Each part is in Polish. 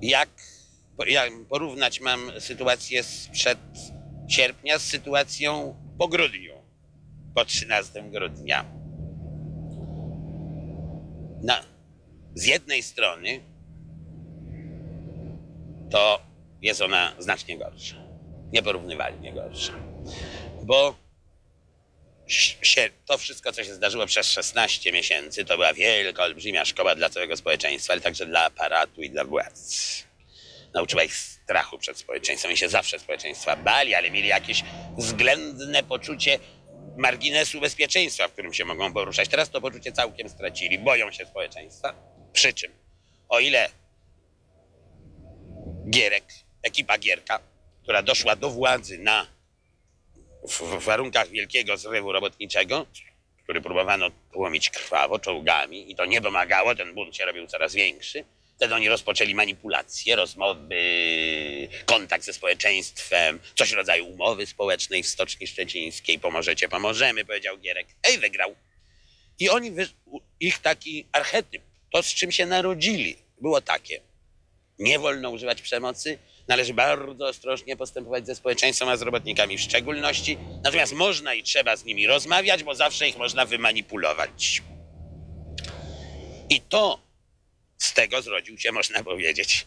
jak porównać mam sytuację sprzed sierpnia z sytuacją po grudniu, po 13 grudnia. Z jednej strony to jest ona znacznie gorsza, nieporównywalnie gorsza, bo to wszystko, co się zdarzyło przez 16 miesięcy, to była wielka, olbrzymia szkoła dla całego społeczeństwa, ale także dla aparatu i dla władz. Nauczyła ich strachu przed społeczeństwem. Oni się zawsze społeczeństwa bali, ale mieli jakieś względne poczucie marginesu bezpieczeństwa, w którym się mogą poruszać. Teraz to poczucie całkiem stracili. Boją się społeczeństwa. Przy czym, o ile Gierek, ekipa Gierka, która doszła do władzy w warunkach wielkiego zrywu robotniczego, który próbowano tłumić krwawo, czołgami i to nie pomagało, ten bunt się robił coraz większy. Wtedy oni rozpoczęli manipulacje, rozmowy, kontakt ze społeczeństwem, coś w rodzaju umowy społecznej w Stoczni Szczecińskiej. Pomożecie, pomożemy, powiedział Gierek. Wygrał. I oni, ich taki archetyp, to z czym się narodzili, było takie. Nie wolno używać przemocy, należy bardzo ostrożnie postępować ze społeczeństwem, a z robotnikami w szczególności. Natomiast można i trzeba z nimi rozmawiać, bo zawsze ich można wymanipulować. I to z tego zrodził się, można powiedzieć,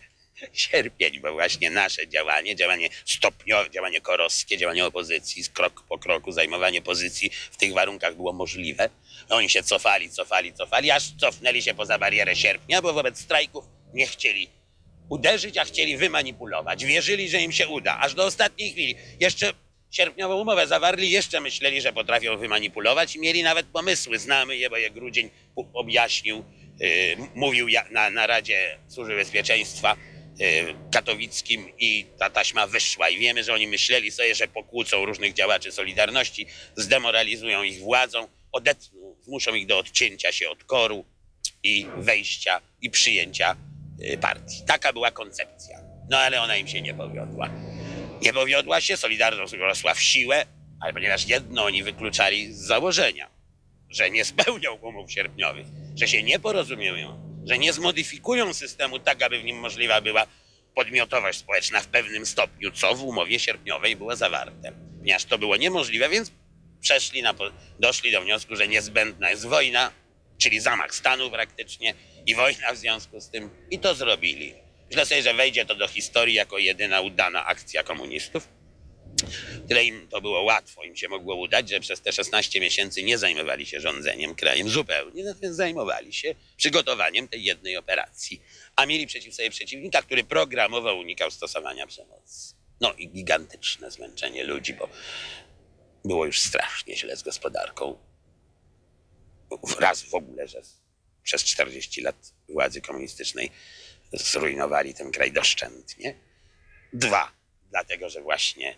sierpień, bo właśnie nasze działanie stopniowe, działanie koroskie, działanie opozycji, krok po kroku, zajmowanie pozycji w tych warunkach było możliwe. Oni się cofali, aż cofnęli się poza barierę sierpnia, bo wobec strajków nie chcieli uderzyć, a chcieli wymanipulować. Wierzyli, że im się uda, aż do ostatniej chwili. Jeszcze sierpniową umowę zawarli, jeszcze myśleli, że potrafią wymanipulować i mieli nawet pomysły. Znamy je, bo je Grudzień objaśnił, mówił na Radzie Służby Bezpieczeństwa katowickim i ta taśma wyszła. I wiemy, że oni myśleli sobie, że pokłócą różnych działaczy Solidarności, zdemoralizują ich władzą, zmuszą ich do odcięcia się od KOR-u i wejścia i przyjęcia partii. Taka była koncepcja. No ale ona im się nie powiodła. Nie powiodła się, Solidarność rosła w siłę, ale ponieważ jedno oni wykluczali z założenia, że nie spełnią umów sierpniowych, że się nie porozumieją, że nie zmodyfikują systemu tak, aby w nim możliwa była podmiotowość społeczna w pewnym stopniu, co w umowie sierpniowej było zawarte. Ponieważ to było niemożliwe, więc doszli do wniosku, że niezbędna jest wojna, czyli zamach stanu praktycznie i wojna w związku z tym, i to zrobili. Myślę sobie, że wejdzie to do historii jako jedyna udana akcja komunistów. Tyle im to było łatwo, im się mogło udać, że przez te 16 miesięcy nie zajmowali się rządzeniem krajem zupełnie, natomiast zajmowali się przygotowaniem tej jednej operacji. A mieli przeciw sobie przeciwnika, który programowo unikał stosowania przemocy. No i gigantyczne zmęczenie ludzi, bo było już strasznie źle z gospodarką. Raz w ogóle, że przez 40 lat władzy komunistycznej zrujnowali ten kraj doszczętnie. Dwa, dlatego, że właśnie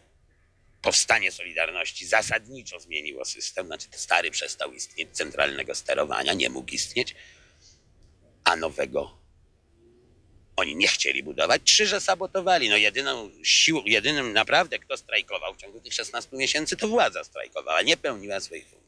powstanie Solidarności zasadniczo zmieniło system, znaczy stary przestał istnieć, centralnego sterowania nie mógł istnieć, a nowego oni nie chcieli budować. Trzy, że sabotowali. No jedynym naprawdę, kto strajkował w ciągu tych 16 miesięcy, to władza strajkowała, nie pełniła swoich funkcji.